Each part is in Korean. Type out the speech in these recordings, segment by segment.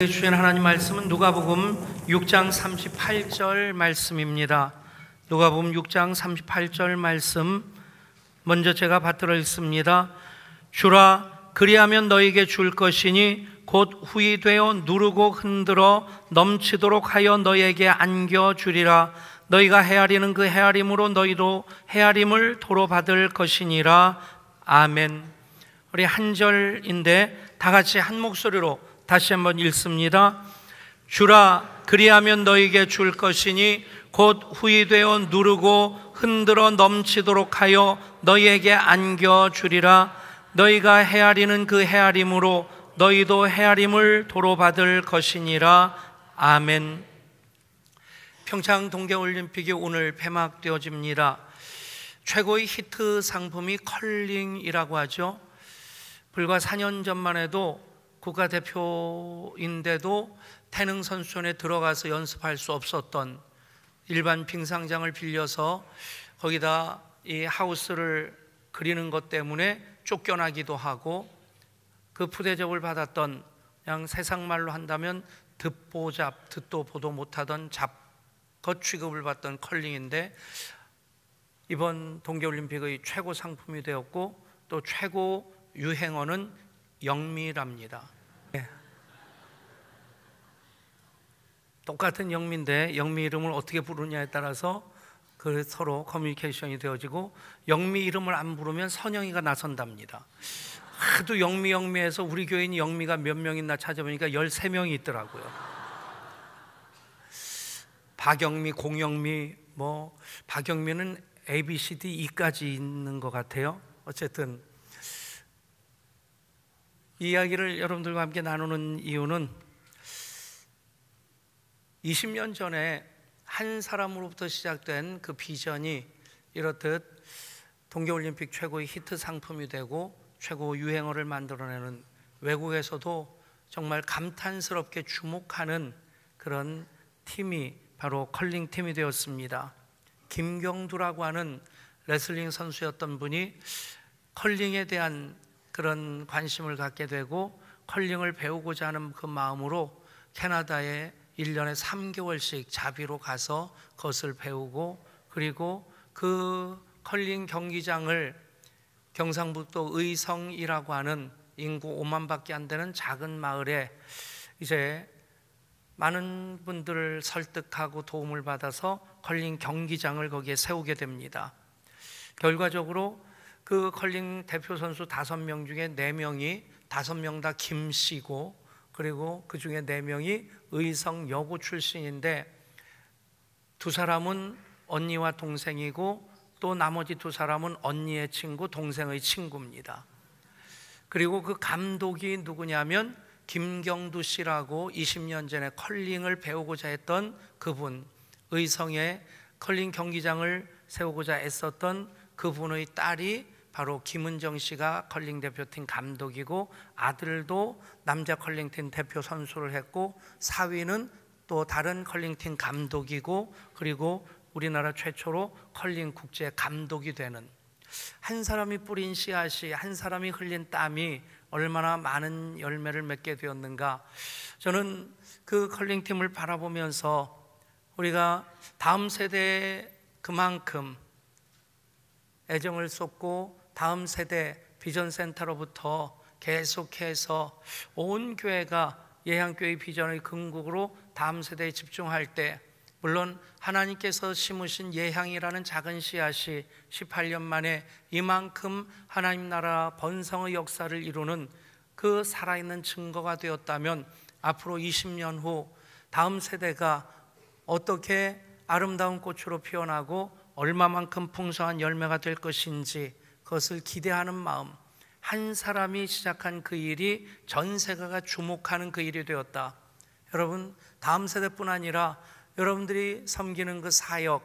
주신 하나님 말씀은 누가복음 6장 38절 말씀입니다. 누가복음 6장 38절 말씀 먼저 제가 받들어 읽습니다. 주라, 그리하면 너에게 줄 것이니 곧 후이되어 누르고 흔들어 넘치도록 하여 너에게 안겨주리라. 너희가 헤아리는 그 헤아림으로 너희도 헤아림을 도로 받을 것이니라. 아멘. 우리 한 절인데 다 같이 한 목소리로 다시 한번 읽습니다. 주라, 그리하면 너에게 줄 것이니 곧 후이되어 누르고 흔들어 넘치도록 하여 너희에게 안겨주리라. 너희가 헤아리는 그 헤아림으로 너희도 헤아림을 도로 받을 것이니라. 아멘. 평창 동계올림픽이 오늘 폐막되어집니다. 최고의 히트 상품이 컬링이라고 하죠. 불과 4년 전만 해도 국가대표인데도 태능 선수촌에 들어가서 연습할 수 없었던, 일반 빙상장을 빌려서 거기다 이 하우스를 그리는 것 때문에 쫓겨나기도 하고, 그 푸대접을 받았던, 그냥 세상말로 한다면 듣보잡, 듣도 보도 못하던 잡것 취급을 받던 컬링인데, 이번 동계올림픽의 최고 상품이 되었고 또 최고 유행어는 영미랍니다. 똑같은 영미인데 영미 이름을 어떻게 부르냐에 따라서 그 서로 커뮤니케이션이 되어지고, 영미 이름을 안 부르면 선영이가 나선답니다. 하도 영미해서 우리 교인이 영미가 몇 명 있나 찾아보니까 13명이 있더라고요. 박영미, 공영미, 박영미는 A, B, C, D, E까지 있는 것 같아요. 어쨌든 이 이야기를 여러분들과 함께 나누는 이유는 20년 전에 한 사람으로부터 시작된 그 비전이 이렇듯 동계올림픽 최고의 히트 상품이 되고 최고 유행어를 만들어내는, 외국에서도 정말 감탄스럽게 주목하는 그런 팀이 바로 컬링 팀이 되었습니다. 김경두라고 하는 레슬링 선수였던 분이 컬링에 대한 그런 관심을 갖게 되고 컬링을 배우고자 하는 그 마음으로 캐나다에 1년에 3개월씩 자비로 가서 그것을 배우고, 그리고 그 컬링 경기장을 경상북도 의성이라고 하는 인구 5만밖에 안 되는 작은 마을에 이제 많은 분들을 설득하고 도움을 받아서 컬링 경기장을 거기에 세우게 됩니다. 결과적으로 그 컬링 대표 선수 5명 중에 4명이 5명 다 김씨고, 그리고 그 중에 4명이 의성 여고 출신인데, 2사람은 언니와 동생이고 또 나머지 2사람은 언니의 친구, 동생의 친구입니다. 그리고 그 감독이 누구냐면 김경두 씨라고 20년 전에 컬링을 배우고자 했던 그분, 의성에 컬링 경기장을 세우고자 애썼던 그분의 딸이 바로 김은정 씨가 컬링 대표팀 감독이고, 아들도 남자 컬링팀 대표 선수를 했고, 사위는 또 다른 컬링팀 감독이고, 그리고 우리나라 최초로 컬링 국제 감독이 되는, 한 사람이 뿌린 씨앗이, 한 사람이 흘린 땀이 얼마나 많은 열매를 맺게 되었는가. 저는 그 컬링팀을 바라보면서 우리가 다음 세대에 그만큼 애정을 쏟고 다음 세대 비전센터로부터 계속해서 온 교회가 예향교회 비전의 근국으로 다음 세대에 집중할 때, 물론 하나님께서 심으신 예향이라는 작은 씨앗이 18년 만에 이만큼 하나님 나라 번성의 역사를 이루는 그 살아있는 증거가 되었다면, 앞으로 20년 후 다음 세대가 어떻게 아름다운 꽃으로 피어나고 얼마만큼 풍성한 열매가 될 것인지 그것을 기대하는 마음, 한 사람이 시작한 그 일이 전 세계가 주목하는 그 일이 되었다. 여러분, 다음 세대뿐 아니라 여러분들이 섬기는 그 사역,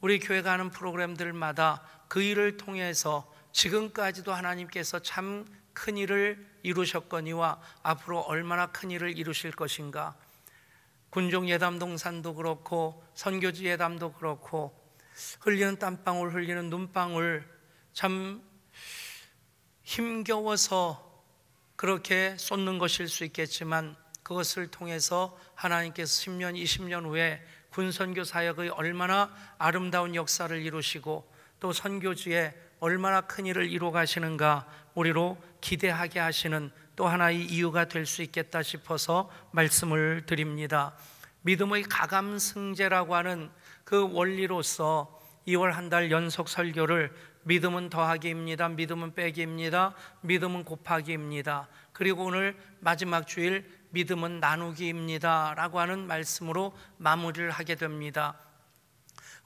우리 교회가 하는 프로그램들마다 그 일을 통해서 지금까지도 하나님께서 참 큰 일을 이루셨거니와 앞으로 얼마나 큰 일을 이루실 것인가. 군종 예담동산도 그렇고 선교지 예담도 그렇고, 흘리는 땀방울, 흘리는 눈방울, 참 힘겨워서 그렇게 쏟는 것일 수 있겠지만 그것을 통해서 하나님께서 10년, 20년 후에 군선교 사역의 얼마나 아름다운 역사를 이루시고 또 선교지에 얼마나 큰 일을 이루어 가시는가 우리로 기대하게 하시는 또 하나의 이유가 될 수 있겠다 싶어서 말씀을 드립니다. 믿음의 가감승제라고 하는 그 원리로서 2월 한 달 연속 설교를 믿음은 더하기입니다, 믿음은 빼기입니다, 믿음은 곱하기입니다, 그리고 오늘 마지막 주일 믿음은 나누기입니다 라고 하는 말씀으로 마무리를 하게 됩니다.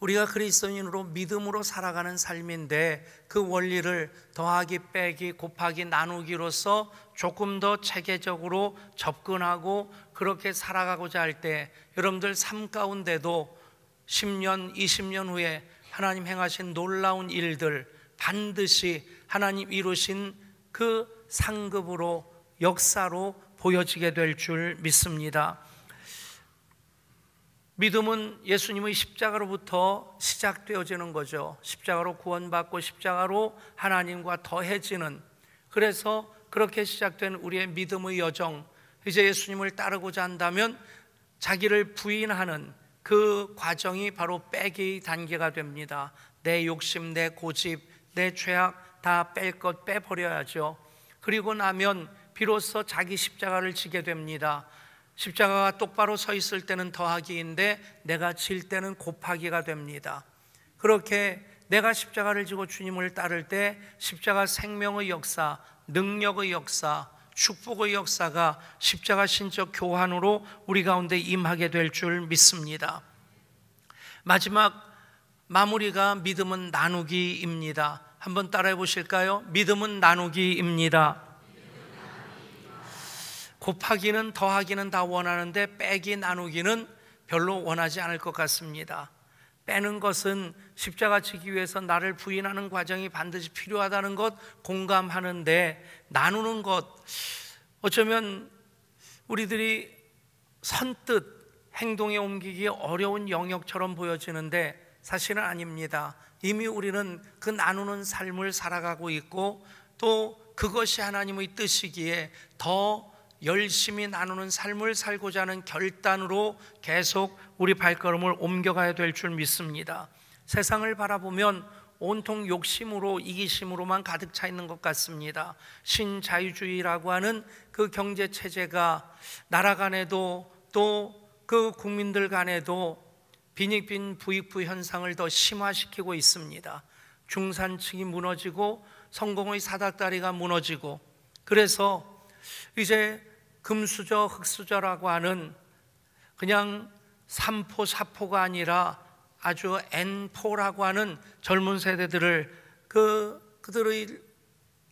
우리가 그리스도인으로 믿음으로 살아가는 삶인데 그 원리를 더하기, 빼기, 곱하기, 나누기로서 조금 더 체계적으로 접근하고 그렇게 살아가고자 할 때 여러분들 삶 가운데도 10년, 20년 후에 하나님 행하신 놀라운 일들 반드시 하나님 이루신 그 상급으로 역사로 보여지게 될 줄 믿습니다. 믿음은 예수님의 십자가로부터 시작되어지는 거죠. 십자가로 구원받고 십자가로 하나님과 더해지는, 그래서 그렇게 시작된 우리의 믿음의 여정, 이제 예수님을 따르고자 한다면 자기를 부인하는 그 과정이 바로 빼기 단계가 됩니다. 내 욕심, 내 고집, 내 죄악 다 뺄 것 빼버려야죠. 그리고 나면 비로소 자기 십자가를 지게 됩니다. 십자가가 똑바로 서 있을 때는 더하기인데 내가 질 때는 곱하기가 됩니다. 그렇게 내가 십자가를 지고 주님을 따를 때 십자가 생명의 역사, 능력의 역사, 축복의 역사가 십자가 신적 교환으로 우리 가운데 임하게 될 줄 믿습니다. 마지막 마무리가 믿음은 나누기입니다. 한번 따라해 보실까요? 믿음은 나누기입니다. 곱하기는 더하기는 다 원하는데 빼기, 나누기는 별로 원하지 않을 것 같습니다. 빼는 것은 십자가 지기 위해서 나를 부인하는 과정이 반드시 필요하다는 것 공감하는데, 나누는 것, 어쩌면 우리들이 선뜻 행동에 옮기기 어려운 영역처럼 보여지는데 사실은 아닙니다. 이미 우리는 그 나누는 삶을 살아가고 있고 또 그것이 하나님의 뜻이기에 더 열심히 나누는 삶을 살고자 하는 결단으로 계속 우리 발걸음을 옮겨가야 될 줄 믿습니다. 세상을 바라보면 온통 욕심으로, 이기심으로만 가득 차 있는 것 같습니다. 신자유주의라고 하는 그 경제 체제가 나라 간에도 또 그 국민들 간에도 빈익빈 부익부 현상을 더 심화시키고 있습니다. 중산층이 무너지고 성공의 사닥다리가 무너지고, 그래서 이제 금수저, 흑수저라고 하는 그냥 3포, 4포가 아니라 아주 N포라고 하는 젊은 세대들을 그들의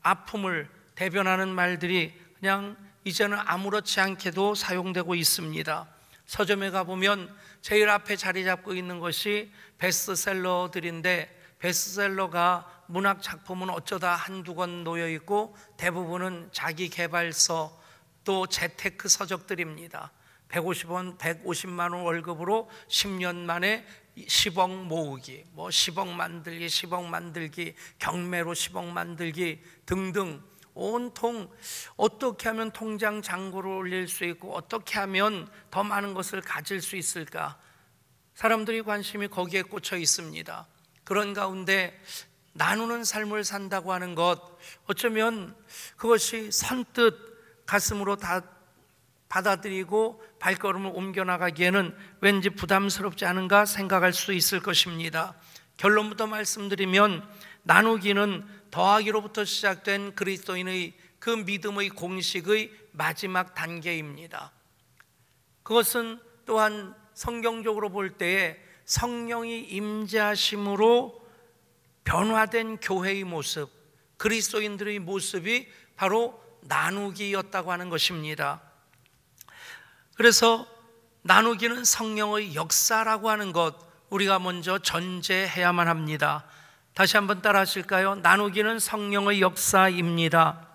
아픔을 대변하는 말들이 그냥 이제는 아무렇지 않게도 사용되고 있습니다. 서점에 가보면 제일 앞에 자리 잡고 있는 것이 베스트셀러들인데, 베스트셀러가 문학 작품은 어쩌다 한두 권 놓여 있고 대부분은 자기 개발서 또 재테크 서적들입니다. 150만 원 월급으로 10년 만에 10억 모으기, 뭐 10억 만들기, 10억 만들기, 경매로 10억 만들기 등등, 온통 어떻게 하면 통장 잔고를 올릴 수 있고 어떻게 하면 더 많은 것을 가질 수 있을까, 사람들이 관심이 거기에 꽂혀 있습니다. 그런 가운데 나누는 삶을 산다고 하는 것, 어쩌면 그것이 선뜻 가슴으로 다 받아들이고 발걸음을 옮겨나가기에는 왠지 부담스럽지 않은가 생각할 수 있을 것입니다. 결론부터 말씀드리면 나누기는 더하기로부터 시작된 그리스도인의 그 믿음의 공식의 마지막 단계입니다. 그것은 또한 성경적으로 볼 때에 성령이 임재하심으로 변화된 교회의 모습, 그리스도인들의 모습이 바로 나누기였다고 하는 것입니다. 그래서 나누기는 성령의 역사라고 하는 것, 우리가 먼저 전제해야만 합니다. 다시 한번 따라 하실까요? 나누기는 성령의 역사입니다.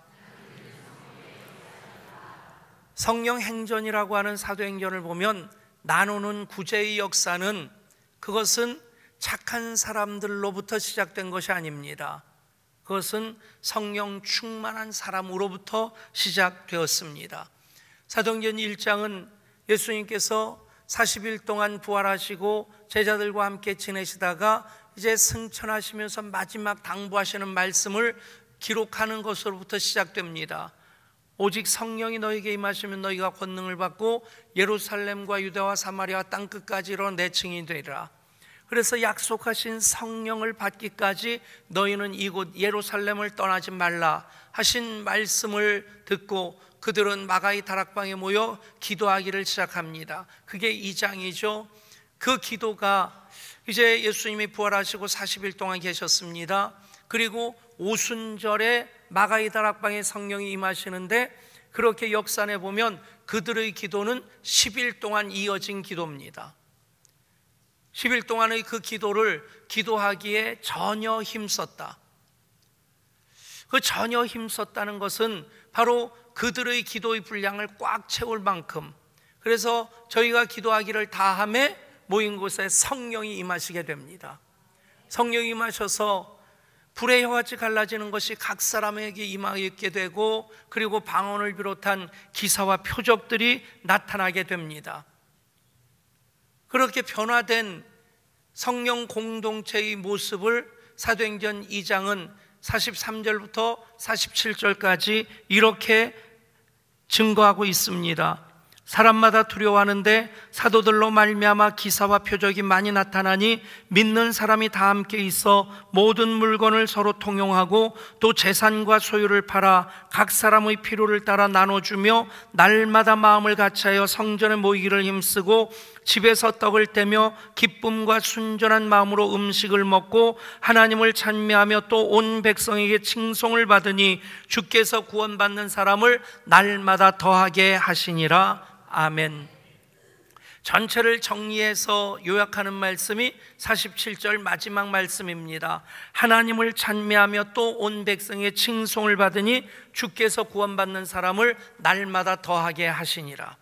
성령 행전이라고 하는 사도행전을 보면 나누는 구제의 역사는, 그것은 착한 사람들로부터 시작된 것이 아닙니다. 그것은 성령 충만한 사람으로부터 시작되었습니다. 사도행전 1장은 예수님께서 40일 동안 부활하시고 제자들과 함께 지내시다가 이제 승천하시면서 마지막 당부하시는 말씀을 기록하는 것으로부터 시작됩니다. 오직 성령이 너희에게 임하시면 너희가 권능을 받고 예루살렘과 유대와 사마리아 땅끝까지 이르러 내 증인이 되리라. 그래서 약속하신 성령을 받기까지 너희는 이곳 예루살렘을 떠나지 말라 하신 말씀을 듣고 그들은 마가이 다락방에 모여 기도하기를 시작합니다. 그게 2장이죠. 그 기도가 이제 예수님이 부활하시고 40일 동안 계셨습니다. 그리고 오순절에 마가이 다락방에 성령이 임하시는데, 그렇게 역산해 보면 그들의 기도는 10일 동안 이어진 기도입니다. 10일 동안의 그 기도를 기도하기에 전혀 힘썼다. 그 전혀 힘썼다는 것은 바로 그들의 기도의 분량을 꽉 채울 만큼, 그래서 저희가 기도하기를 다함에 모인 곳에 성령이 임하시게 됩니다. 성령이 임하셔서 불의 혀같이 갈라지는 것이 각 사람에게 임하게 되고, 그리고 방언을 비롯한 기사와 표적들이 나타나게 됩니다. 그렇게 변화된 성령 공동체의 모습을 사도행전 2장은 43절부터 47절까지 이렇게 증거하고 있습니다. 사람마다 두려워하는데 사도들로 말미암아 기사와 표적이 많이 나타나니 믿는 사람이 다 함께 있어 모든 물건을 서로 통용하고 또 재산과 소유를 팔아 각 사람의 필요를 따라 나눠주며 날마다 마음을 같이하여 성전에 모이기를 힘쓰고 집에서 떡을 떼며 기쁨과 순전한 마음으로 음식을 먹고 하나님을 찬미하며 또 온 백성에게 칭송을 받으니 주께서 구원받는 사람을 날마다 더하게 하시니라. 아멘. 전체를 정리해서 요약하는 말씀이 47절 마지막 말씀입니다. 하나님을 찬미하며 또 온 백성의 칭송을 받으니 주께서 구원받는 사람을 날마다 더하게 하시니라.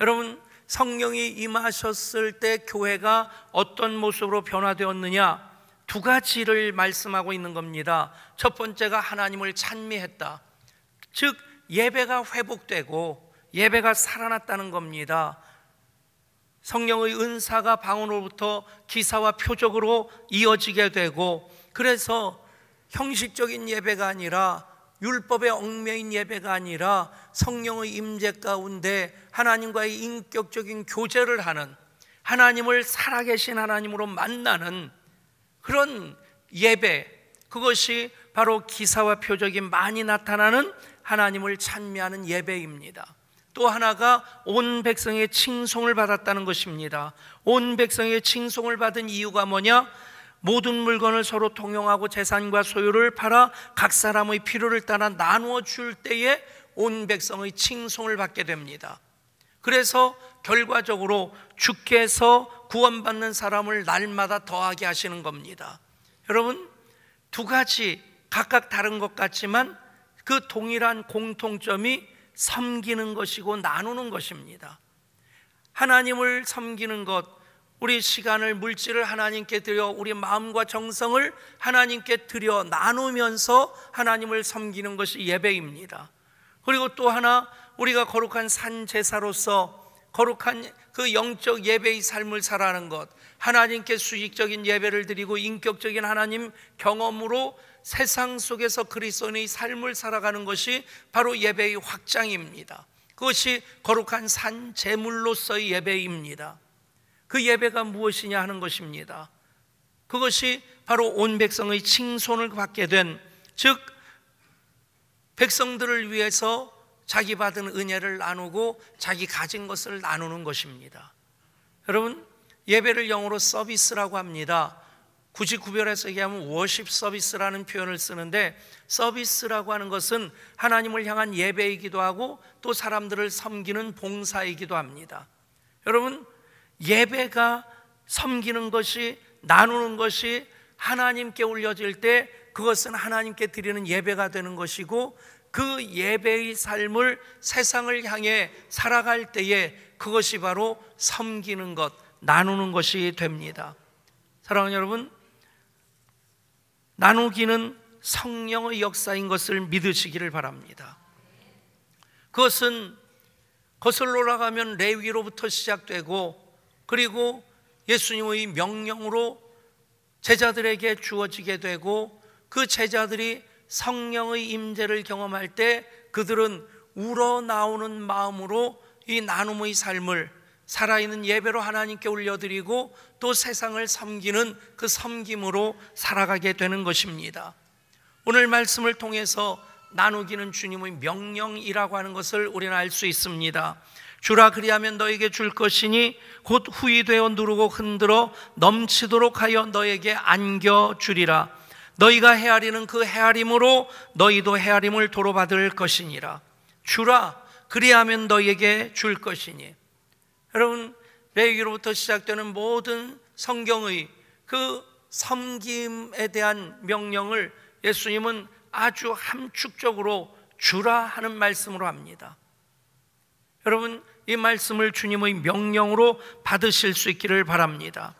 여러분, 성령이 임하셨을 때 교회가 어떤 모습으로 변화되었느냐, 두 가지를 말씀하고 있는 겁니다. 첫 번째가 하나님을 찬미했다. 즉 예배가 회복되고 예배가 살아났다는 겁니다. 성령의 은사가 방언으로부터 기사와 표적으로 이어지게 되고, 그래서 형식적인 예배가 아니라 율법에 얽매인 예배가 아니라 성령의 임재 가운데 하나님과의 인격적인 교제를 하는, 하나님을 살아계신 하나님으로 만나는 그런 예배, 그것이 바로 기사와 표적이 많이 나타나는 하나님을 찬미하는 예배입니다. 또 하나가 온 백성의 칭송을 받았다는 것입니다. 온 백성의 칭송을 받은 이유가 뭐냐? 모든 물건을 서로 통용하고 재산과 소유를 팔아 각 사람의 필요를 따라 나누어 줄 때에 온 백성의 칭송을 받게 됩니다. 그래서 결과적으로 주께서 구원받는 사람을 날마다 더하게 하시는 겁니다. 여러분, 두 가지 각각 다른 것 같지만 그 동일한 공통점이 섬기는 것이고 나누는 것입니다. 하나님을 섬기는 것, 우리 시간을, 물질을 하나님께 드려 우리 마음과 정성을 하나님께 드려 나누면서 하나님을 섬기는 것이 예배입니다. 그리고 또 하나, 우리가 거룩한 산제사로서 거룩한 그 영적 예배의 삶을 살아가는 것, 하나님께 수직적인 예배를 드리고 인격적인 하나님 경험으로 세상 속에서 그리스도인의 삶을 살아가는 것이 바로 예배의 확장입니다. 그것이 거룩한 산 제물로서의 예배입니다. 그 예배가 무엇이냐 하는 것입니다. 그것이 바로 온 백성의 칭송을 받게 된, 즉 백성들을 위해서 자기 받은 은혜를 나누고 자기 가진 것을 나누는 것입니다. 여러분, 예배를 영어로 서비스라고 합니다. 굳이 구별해서 얘기하면 워십 서비스라는 표현을 쓰는데, 서비스라고 하는 것은 하나님을 향한 예배이기도 하고 또 사람들을 섬기는 봉사이기도 합니다. 여러분, 예배가 섬기는 것이, 나누는 것이 하나님께 올려질 때 그것은 하나님께 드리는 예배가 되는 것이고, 그 예배의 삶을 세상을 향해 살아갈 때에 그것이 바로 섬기는 것, 나누는 것이 됩니다. 사랑하는 여러분, 나누기는 성령의 역사인 것을 믿으시기를 바랍니다. 그것은 거슬러 올라가면 레위로부터 시작되고, 그리고 예수님의 명령으로 제자들에게 주어지게 되고, 그 제자들이 성령의 임재를 경험할 때 그들은 우러나오는 마음으로 이 나눔의 삶을 살아있는 예배로 하나님께 올려드리고 또 세상을 섬기는 그 섬김으로 살아가게 되는 것입니다. 오늘 말씀을 통해서 나누기는 주님의 명령이라고 하는 것을 우리는 알 수 있습니다. 주라 그리하면 너에게 줄 것이니 곧 후히 되어 누르고 흔들어 넘치도록 하여 너에게 안겨주리라. 너희가 헤아리는 그 헤아림으로 너희도 헤아림을 도로 받을 것이니라. 주라 그리하면 너희에게 줄 것이니. 여러분, 레위기로부터 시작되는 모든 성경의 그 섬김에 대한 명령을 예수님은 아주 함축적으로 주라 하는 말씀으로 합니다. 여러분, 이 말씀을 주님의 명령으로 받으실 수 있기를 바랍니다.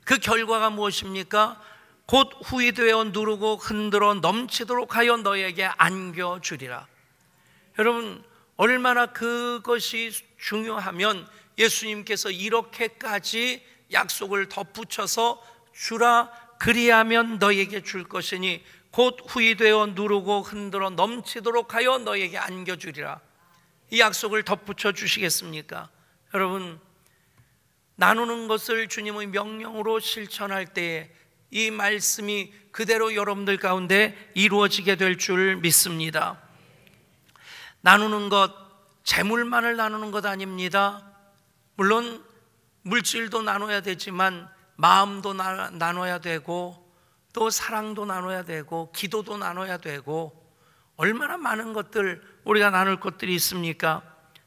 그 결과가 무엇입니까? 곧 후히 되어 누르고 흔들어 넘치도록 하여 너에게 안겨주리라. 여러분, 얼마나 그것이 중요하면 예수님께서 이렇게까지 약속을 덧붙여서 주라 그리하면 너에게 줄 것이니 곧 후히 되어 누르고 흔들어 넘치도록 하여 너에게 안겨주리라. 이 약속을 덧붙여 주시겠습니까? 여러분, 나누는 것을 주님의 명령으로 실천할 때에 이 말씀이 그대로 여러분들 가운데 이루어지게 될 줄 믿습니다. 나누는 것, 재물만을 나누는 것 아닙니다. 물론 물질도 나눠야 되지만 마음도 나눠야 되고 또 사랑도 나눠야 되고 기도도 나눠야 되고, 얼마나 많은 것들 우리가 나눌 것들이 있습니까?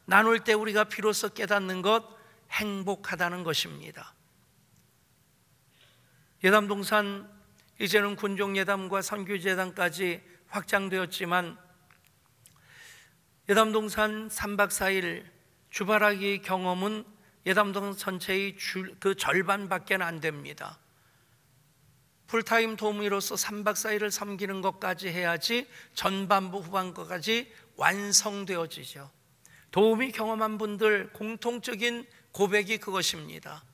나눌 때 우리가 비로소 깨닫는 것, 행복하다는 것입니다. 예담동산 이제는 군종예담과 선교제단까지 확장되었지만 예담동산 3박 4일 주바라기 경험은 예담동산 전체의 그 절반밖에 안 됩니다. 풀타임 도우미로서 3박 4일을 섬기는 것까지 해야지 전반부 후반부까지 완성되어지죠. 도우미 경험한 분들 공통적인 고백이 그것입니다.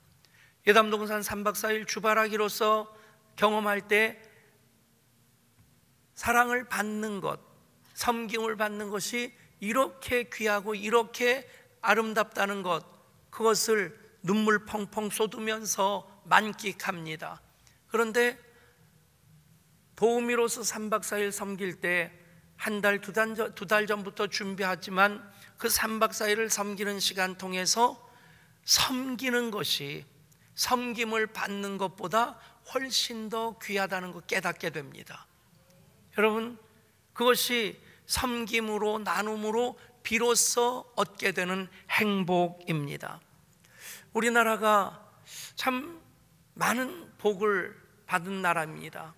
예담동산 3박 4일 주바라기로서 경험할 때 사랑을 받는 것, 섬김을 받는 것이 이렇게 귀하고 이렇게 아름답다는 것, 그것을 눈물 펑펑 쏟으면서 만끽합니다. 그런데 도우미로서 3박 4일 섬길 때 한 달, 두 달 전부터 준비하지만 그 3박 4일을 섬기는 시간 통해서 섬기는 것이 섬김을 받는 것보다 훨씬 더 귀하다는 걸 깨닫게 됩니다. 여러분, 그것이 섬김으로 나눔으로 비로소 얻게 되는 행복입니다. 우리나라가 참 많은 복을 받은 나라입니다.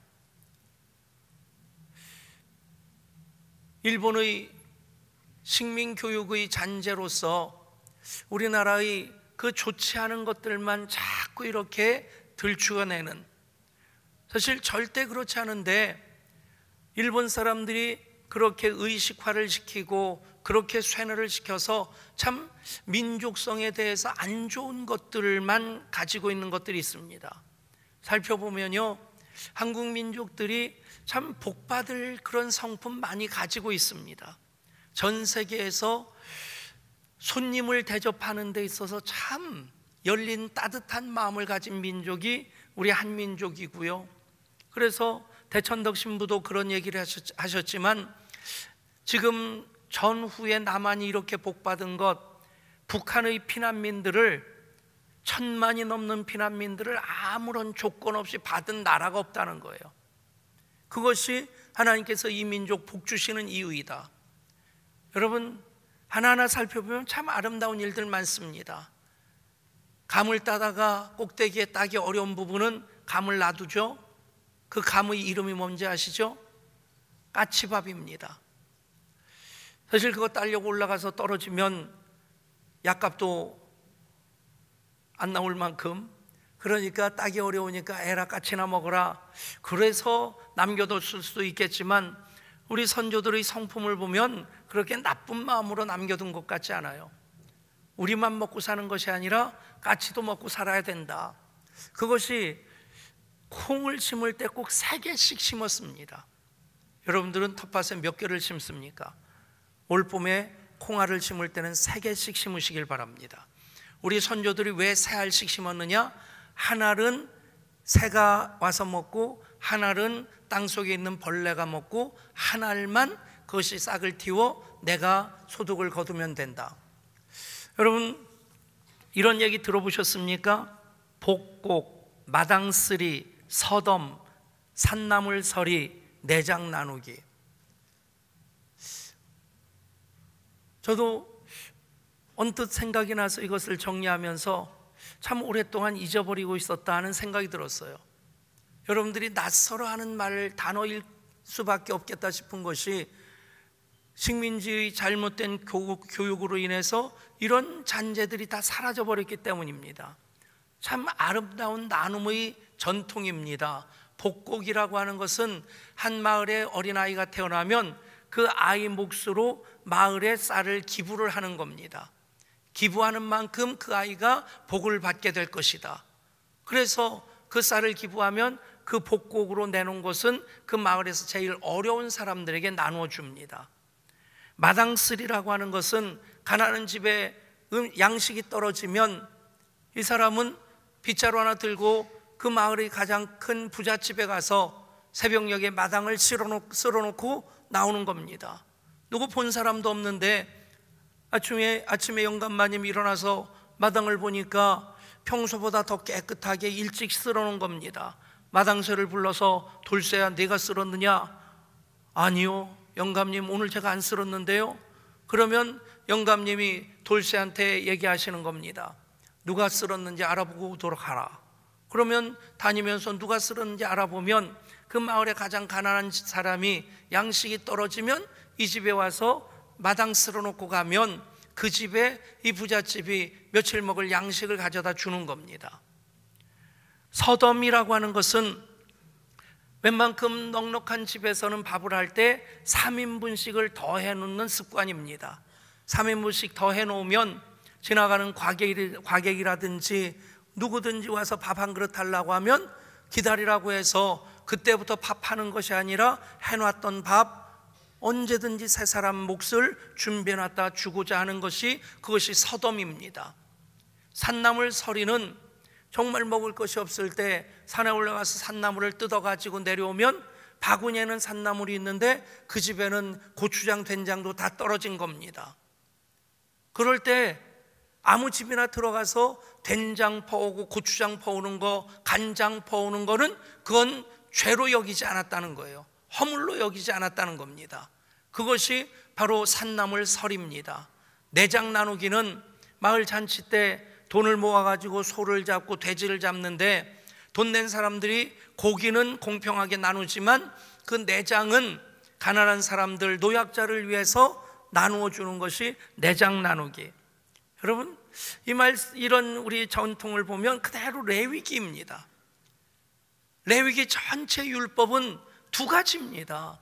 일본의 식민교육의 잔재로서 우리나라의 그 좋지 않은 것들만 자꾸 이렇게 들추어내는, 사실 절대 그렇지 않은데 일본 사람들이 그렇게 의식화를 시키고 그렇게 쇠뇌를 시켜서 참 민족성에 대해서 안 좋은 것들만 가지고 있는 것들이 있습니다. 살펴보면요, 한국 민족들이 참 복받을 그런 성품 많이 가지고 있습니다. 전 세계에서 손님을 대접하는 데 있어서 참 열린 따뜻한 마음을 가진 민족이 우리 한민족이고요. 그래서 대천덕 신부도 그런 얘기를 하셨지만 지금 전후에 남한이 이렇게 복받은 것, 북한의 피난민들을 1000만이 넘는 피난민들을 아무런 조건 없이 받은 나라가 없다는 거예요. 그것이 하나님께서 이 민족 복 주시는 이유이다. 여러분, 하나하나 살펴보면 참 아름다운 일들 많습니다. 감을 따다가 꼭대기에 따기 어려운 부분은 감을 놔두죠. 그 감의 이름이 뭔지 아시죠? 까치밥입니다. 사실 그거 따려고 올라가서 떨어지면 약값도 안 나올 만큼, 그러니까 따기 어려우니까 에라 까치나 먹어라, 그래서 남겨뒀을 수도 있겠지만 우리 선조들의 성품을 보면 그렇게 나쁜 마음으로 남겨둔 것 같지 않아요. 우리만 먹고 사는 것이 아니라 까치도 먹고 살아야 된다. 그것이 콩을 심을 때 꼭 3개씩 심었습니다. 여러분들은 텃밭에 몇 개를 심습니까? 올 봄에 콩알을 심을 때는 3개씩 심으시길 바랍니다. 우리 선조들이 왜 3알씩 심었느냐? 한 알은 새가 와서 먹고, 한 알은 땅속에 있는 벌레가 먹고, 한 알만 그것이 싹을 틔워 내가 소득을 거두면 된다. 여러분, 이런 얘기 들어보셨습니까? 복곡, 마당쓰리, 서덤, 산나물서리, 내장 나누기. 저도 언뜻 생각이 나서 이것을 정리하면서 참 오랫동안 잊어버리고 있었다 하는 생각이 들었어요. 여러분들이 낯설어 하는 단어일 수밖에 없겠다 싶은 것이 식민지의 잘못된 교육으로 인해서 이런 잔재들이 다 사라져버렸기 때문입니다. 참 아름다운 나눔의 전통입니다. 복곡이라고 하는 것은 한 마을에 어린아이가 태어나면 그 아이 몫으로 마을에 쌀을 기부를 하는 겁니다. 기부하는 만큼 그 아이가 복을 받게 될 것이다. 그래서 그 쌀을 기부하면 그 복곡으로 내놓은 것은 그 마을에서 제일 어려운 사람들에게 나누어 줍니다. 마당쓰리라고 하는 것은 가난한 집에 양식이 떨어지면 이 사람은 빗자루 하나 들고 그 마을의 가장 큰 부잣집에 가서 새벽녘에 마당을 쓸어놓고 나오는 겁니다. 누구 본 사람도 없는데 아침에 영감마님이 일어나서 마당을 보니까 평소보다 더 깨끗하게 일찍 쓸어놓은 겁니다. 마당새를 불러서 돌쇠야 네가 쓸었느냐? 아니요, 영감님 오늘 제가 안 쓸었는데요. 그러면 영감님이 돌쇠한테 얘기하시는 겁니다. 누가 쓸었는지 알아보고 오도록 하라. 그러면 다니면서 누가 쓸었는지 알아보면 그 마을의 가장 가난한 사람이 양식이 떨어지면 이 집에 와서 마당 쓸어놓고 가면 그 집에 이 부잣집이 며칠 먹을 양식을 가져다 주는 겁니다. 서덤이라고 하는 것은 웬만큼 넉넉한 집에서는 밥을 할 때 3인분씩을 더 해놓는 습관입니다. 3인분씩 더 해놓으면 지나가는 과객이라든지 누구든지 와서 밥 한 그릇 달라고 하면 기다리라고 해서 그때부터 밥하는 것이 아니라 해놨던 밥 언제든지 세 사람 몫을 준비해놨다 주고자 하는 것이 그것이 서덤입니다. 산나물 서리는 정말 먹을 것이 없을 때 산에 올라가서 산나물을 뜯어가지고 내려오면 바구니에는 산나물이 있는데 그 집에는 고추장, 된장도 다 떨어진 겁니다. 그럴 때 아무 집이나 들어가서 된장 퍼오고 고추장 퍼오는 거, 간장 퍼오는 거는 그건 죄로 여기지 않았다는 거예요. 허물로 여기지 않았다는 겁니다. 그것이 바로 산나물 설입니다. 내장 나누기는 마을 잔치 때 돈을 모아가지고 소를 잡고 돼지를 잡는데 돈 낸 사람들이 고기는 공평하게 나누지만 그 내장은 가난한 사람들, 노약자를 위해서 나누어 주는 것이 내장 나누기. 여러분, 이런 우리 전통을 보면 그대로 레위기입니다. 레위기 전체 율법은 2가지입니다.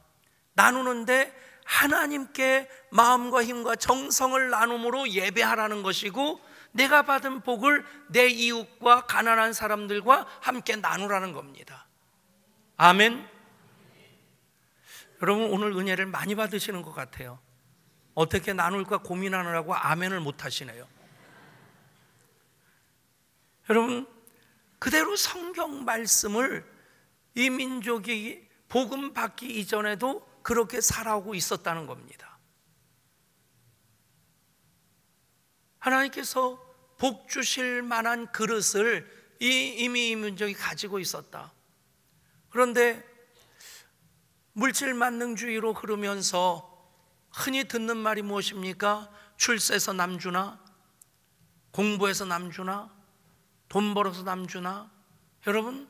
나누는데 하나님께 마음과 힘과 정성을 나눔으로 예배하라는 것이고, 내가 받은 복을 내 이웃과 가난한 사람들과 함께 나누라는 겁니다. 아멘. 여러분, 오늘 은혜를 많이 받으시는 것 같아요. 어떻게 나눌까 고민하느라고 아멘을 못 하시네요. 여러분, 그대로 성경 말씀을 이 민족이 복음 받기 이전에도 그렇게 살아오고 있었다는 겁니다. 하나님께서 복 주실 만한 그릇을 이미 이 민족이 가지고 있었다. 그런데 물질 만능주의로 흐르면서 흔히 듣는 말이 무엇입니까? 출세해서 남주나, 공부해서 남주나, 돈 벌어서 남주나. 여러분,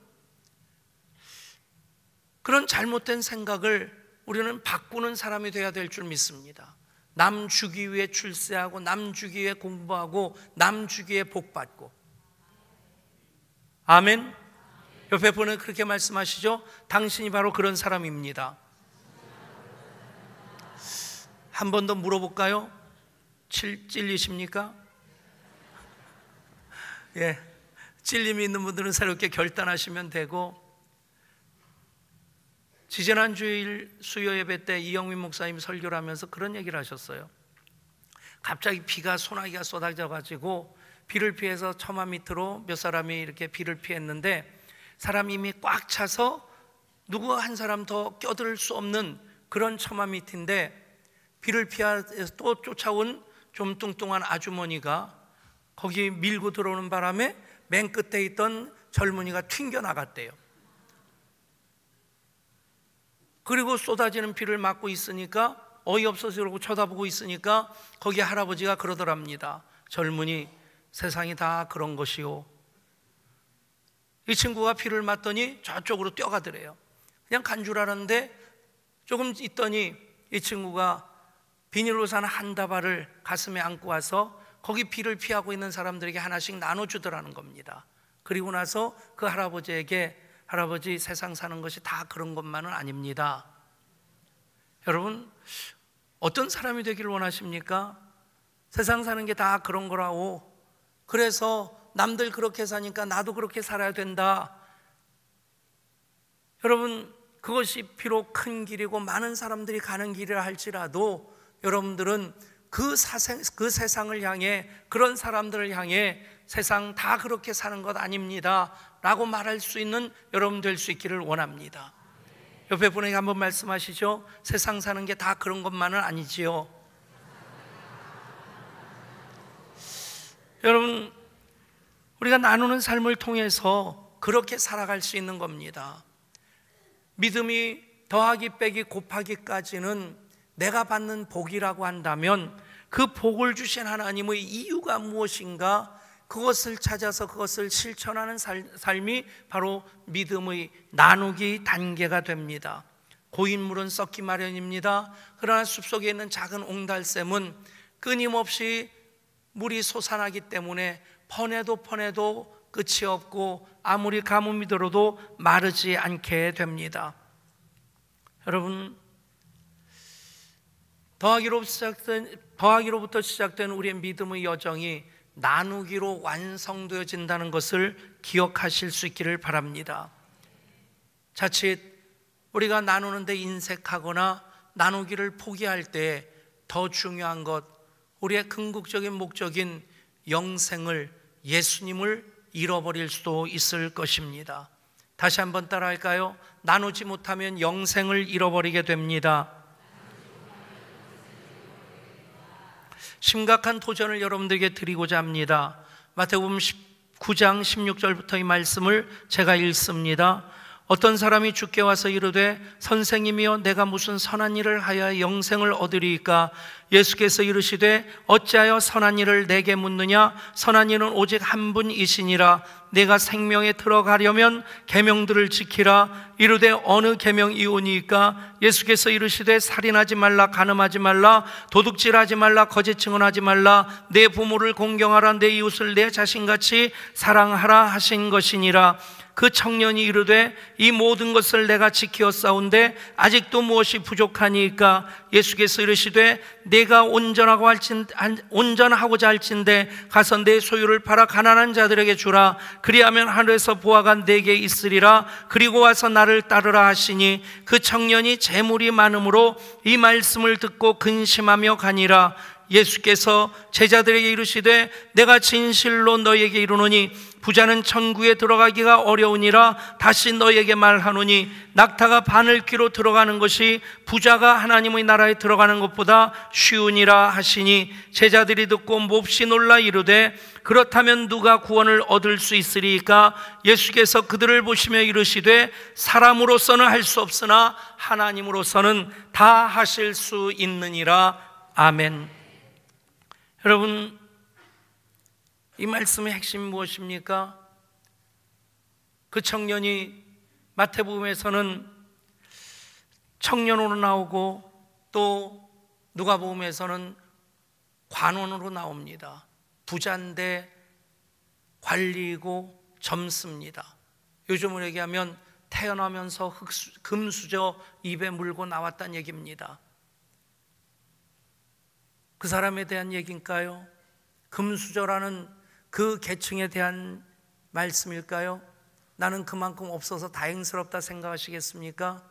그런 잘못된 생각을 우리는 바꾸는 사람이 되어야 될 줄 믿습니다. 남 주기 위해 출세하고, 남 주기 위해 공부하고, 남 주기 위해 복받고. 아멘. 옆에 분은 그렇게 말씀하시죠. 당신이 바로 그런 사람입니다. 한 번 더 물어볼까요? 찔리십니까? 예, 찔림이 있는 분들은 새롭게 결단하시면 되고, 지지난 주일 수요 예배 때 이영민 목사님 설교를 하면서 그런 얘기를 하셨어요. 갑자기 비가 소나기가 쏟아져 가지고 비를 피해서 처마 밑으로 몇 사람이 이렇게 비를 피했는데, 사람이 이미 꽉 차서 누구 한 사람 더 껴들 수 없는 그런 처마 밑인데, 비를 피해서 또 쫓아온 좀 뚱뚱한 아주머니가 거기 밀고 들어오는 바람에 맨 끝에 있던 젊은이가 튕겨 나갔대요. 그리고 쏟아지는 비를 맞고 있으니까 어이없어서 그러고 쳐다보고 있으니까 거기 할아버지가 그러더랍니다. 젊은이, 세상이 다 그런 것이요. 이 친구가 비를 맞더니 저쪽으로 뛰어가더래요. 그냥 간 줄 알았는데 조금 있더니 이 친구가 비닐로 산 한 다발을 가슴에 안고 와서 거기 비를 피하고 있는 사람들에게 하나씩 나눠주더라는 겁니다. 그리고 나서 그 할아버지에게, 할아버지, 세상 사는 것이 다 그런 것만은 아닙니다. 여러분, 어떤 사람이 되기를 원하십니까? 세상 사는 게 다 그런 거라고, 그래서 남들 그렇게 사니까 나도 그렇게 살아야 된다. 여러분, 그것이 비록 큰 길이고 많은 사람들이 가는 길이라 할지라도 여러분들은 그 세상을 향해, 그런 사람들을 향해 세상 다 그렇게 사는 것 아닙니다 라고 말할 수 있는 여러분 될 수 있기를 원합니다. 옆에 분에게 한번 말씀하시죠. 세상 사는 게 다 그런 것만은 아니지요. 여러분, 우리가 나누는 삶을 통해서 그렇게 살아갈 수 있는 겁니다. 믿음이 더하기 빼기 곱하기까지는 내가 받는 복이라고 한다면 그 복을 주신 하나님의 이유가 무엇인가, 그것을 찾아서 그것을 실천하는 삶이 바로 믿음의 나누기 단계가 됩니다. 고인물은 썩기 마련입니다. 그러나 숲속에 있는 작은 옹달샘은 끊임없이 물이 솟아나기 때문에 퍼내도 끝이 없고 아무리 가뭄이 들어도 마르지 않게 됩니다. 여러분, 더하기로부터 시작된 우리의 믿음의 여정이 나누기로 완성되어진다는 것을 기억하실 수 있기를 바랍니다. 자칫 우리가 나누는데 인색하거나 나누기를 포기할 때 더 중요한 것, 우리의 궁극적인 목적인 영생을, 예수님을 잃어버릴 수도 있을 것입니다. 다시 한번 따라할까요? 나누지 못하면 영생을 잃어버리게 됩니다. 심각한 도전을 여러분들에게 드리고자 합니다. 마태복음 19장 16절부터 이 말씀을 제가 읽습니다. 어떤 사람이 주께 와서 이르되 선생님이여 내가 무슨 선한 일을 하여 영생을 얻으리이까? 예수께서 이르시되 어찌하여 선한 일을 내게 묻느냐? 선한 일은 오직 한 분이시니라. 내가 생명에 들어가려면 계명들을 지키라. 이르되 어느 계명이오니이까? 예수께서 이르시되 살인하지 말라, 간음하지 말라, 도둑질하지 말라, 거짓 증언하지 말라, 내 부모를 공경하라, 내 이웃을 내 자신같이 사랑하라 하신 것이니라. 그 청년이 이르되 이 모든 것을 내가 지키었사온데 아직도 무엇이 부족하니까? 예수께서 이르시되 내가 온전하고자 할진대 가서 내 소유를 팔아 가난한 자들에게 주라. 그리하면 하늘에서 보화가 내게 있으리라. 그리고 와서 나를 따르라 하시니 그 청년이 재물이 많음으로 이 말씀을 듣고 근심하며 가니라. 예수께서 제자들에게 이르시되 내가 진실로 너희에게 이르노니 부자는 천국에 들어가기가 어려우니라. 다시 너희에게 말하노니 낙타가 바늘귀로 들어가는 것이 부자가 하나님의 나라에 들어가는 것보다 쉬우니라 하시니 제자들이 듣고 몹시 놀라 이르되 그렇다면 누가 구원을 얻을 수 있으리까? 예수께서 그들을 보시며 이르시되 사람으로서는 할 수 없으나 하나님으로서는 다 하실 수 있느니라. 아멘. 여러분, 이 말씀의 핵심이 무엇입니까? 그 청년이 마태복음에서는 청년으로 나오고 또 누가복음에서는 관원으로 나옵니다. 부자인데 관리이고 젊습니다. 요즘으로 얘기하면 태어나면서 금수저 입에 물고 나왔다는 얘기입니다. 그 사람에 대한 얘기일까요? 금수저라는 그 계층에 대한 말씀일까요? 나는 그만큼 없어서 다행스럽다 생각하시겠습니까?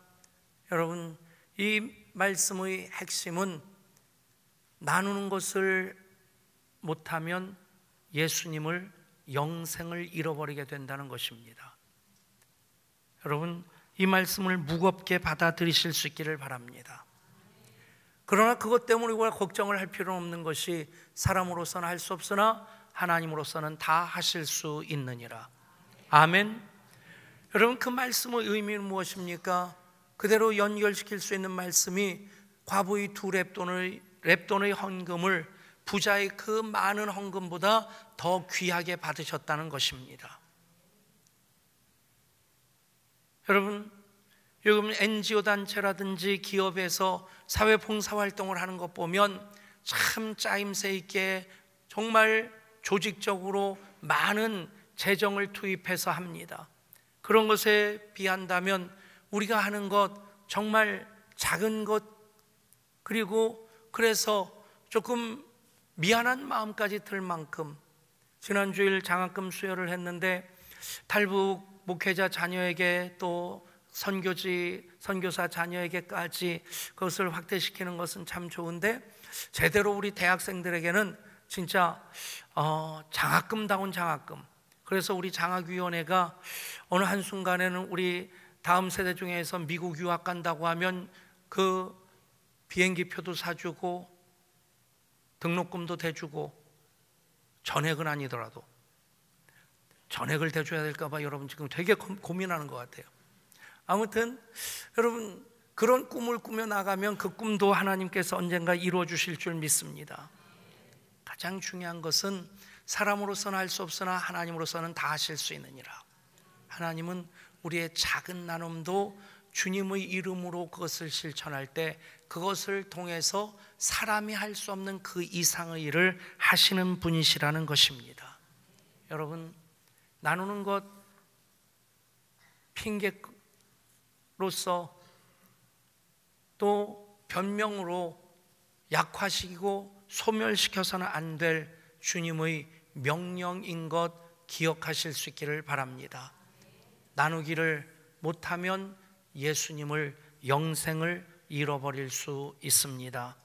여러분, 이 말씀의 핵심은 나누는 것을 못하면 예수님을, 영생을 잃어버리게 된다는 것입니다. 여러분, 이 말씀을 무겁게 받아들이실 수 있기를 바랍니다. 그러나 그것 때문에 우리가 걱정을 할 필요는 없는 것이 사람으로서는 할 수 없으나 하나님으로서는 다 하실 수 있느니라. 아멘. 여러분, 그 말씀의 의미는 무엇입니까? 그대로 연결시킬 수 있는 말씀이 과부의 2렙돈의 헌금을 부자의 그 많은 헌금보다 더 귀하게 받으셨다는 것입니다. 여러분, 요즘 NGO 단체라든지 기업에서 사회 봉사활동을 하는 것 보면 참 짜임새 있게 정말 조직적으로 많은 재정을 투입해서 합니다. 그런 것에 비한다면 우리가 하는 것 정말 작은 것, 그리고 그래서 조금 미안한 마음까지 들 만큼, 지난주일 장학금 수여를 했는데 탈북 목회자 자녀에게 또 선교사 자녀에게까지 그것을 확대시키는 것은 참 좋은데, 제대로 우리 대학생들에게는 진짜 장학금다운 장학금. 그래서 우리 장학위원회가 어느 한순간에는 우리 다음 세대 중에서 미국 유학 간다고 하면 그 비행기표도 사주고 등록금도 대주고, 전액은 아니더라도 전액을 대줘야 될까 봐 여러분 지금 되게 고민하는 것 같아요. 아무튼 여러분, 그런 꿈을 꾸며 나가면 그 꿈도 하나님께서 언젠가 이루어 주실 줄 믿습니다. 가장 중요한 것은 사람으로서는 할 수 없으나 하나님으로서는 다 하실 수 있느니라. 하나님은 우리의 작은 나눔도 주님의 이름으로 그것을 실천할 때 그것을 통해서 사람이 할 수 없는 그 이상의 일을 하시는 분이시라는 것입니다. 여러분, 나누는 것 핑계로서 또 변명으로 약화시키고 소멸시켜서는 안 될 주님의 명령인 것 기억하실 수 있기를 바랍니다. 나누기를 못하면 예수님을, 영생을 잃어버릴 수 있습니다.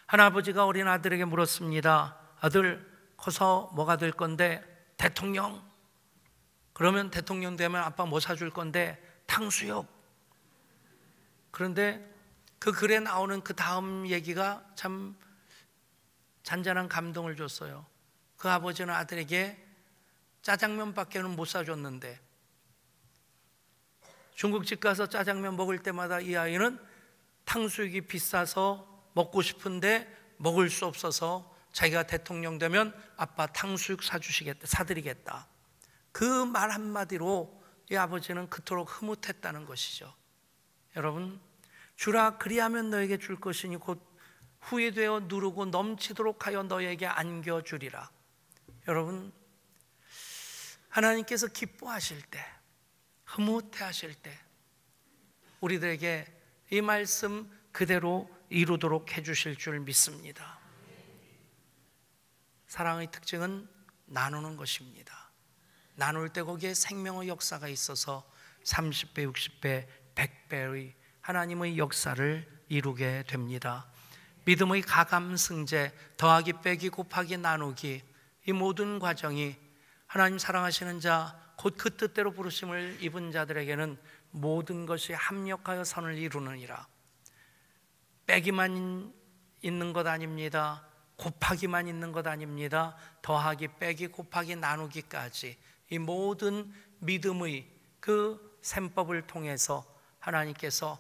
한 아버지가 어린 아들에게 물었습니다. 아들, 커서 뭐가 될 건데? 대통령. 그러면 대통령 되면 아빠 뭐 사줄 건데? 탕수육. 그런데 그 글에 나오는 그 다음 얘기가 참 잔잔한 감동을 줬어요. 그 아버지는 아들에게 짜장면밖에는 못 사줬는데, 중국집 가서 짜장면 먹을 때마다 이 아이는 탕수육이 비싸서 먹고 싶은데 먹을 수 없어서 자기가 대통령 되면 아빠 탕수육 사드리겠다. 그 말 한마디로 이 아버지는 그토록 흐뭇했다는 것이죠. 여러분, 주라 그리하면 너에게 줄 것이니 곧 후에 되어 누르고 넘치도록 하여 너에게 안겨주리라. 여러분, 하나님께서 기뻐하실 때, 흐뭇해하실 때 우리들에게 이 말씀 그대로 이루도록 해주실 줄 믿습니다. 사랑의 특징은 나누는 것입니다. 나눌 때 거기에 생명의 역사가 있어서 30배, 60배, 100배의 하나님의 역사를 이루게 됩니다. 믿음의 가감승제, 더하기 빼기 곱하기 나누기, 이 모든 과정이 하나님 사랑하시는 자, 곧 그 뜻대로 부르심을 입은 자들에게는 모든 것이 합력하여 선을 이루느니라. 빼기만 있는 것 아닙니다. 곱하기만 있는 것 아닙니다. 더하기 빼기 곱하기 나누기까지 이 모든 믿음의 그 셈법을 통해서 하나님께서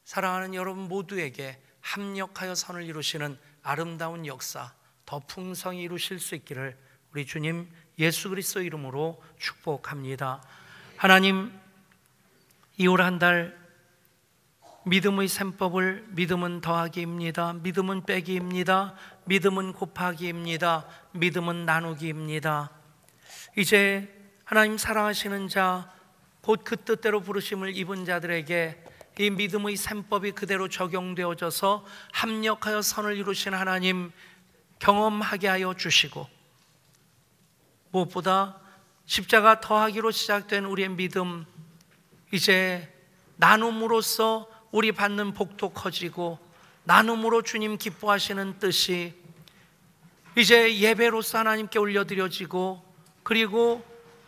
사랑하는 여러분 모두에게 합력하여 선을 이루시는 아름다운 역사, 더 풍성히 이루실 수 있기를 우리 주님 예수 그리스도 이름으로 축복합니다. 하나님, 이 올 한 달 믿음의 셈법을, 믿음은 더하기입니다. 믿음은 빼기입니다. 믿음은 곱하기입니다. 믿음은 나누기입니다. 이제 하나님 사랑하시는 자, 곧 그 뜻대로 부르심을 입은 자들에게 이 믿음의 셈법이 그대로 적용되어져서 합력하여 선을 이루신 하나님 경험하게 하여 주시고, 무엇보다 십자가 더하기로 시작된 우리의 믿음, 이제 나눔으로써 우리 받는 복도 커지고, 나눔으로 주님 기뻐하시는 뜻이 이제 예배로서 하나님께 올려드려지고, 그리고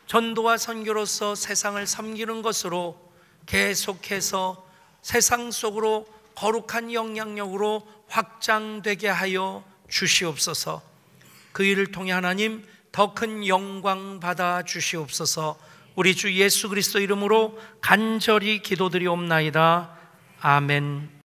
전도와 선교로서 세상을 섬기는 것으로 계속해서 세상 속으로 거룩한 영향력으로 확장되게 하여 주시옵소서. 그 일을 통해 하나님 더 큰 영광 받아 주시옵소서. 우리 주 예수 그리스도 이름으로 간절히 기도드리옵나이다. 아멘.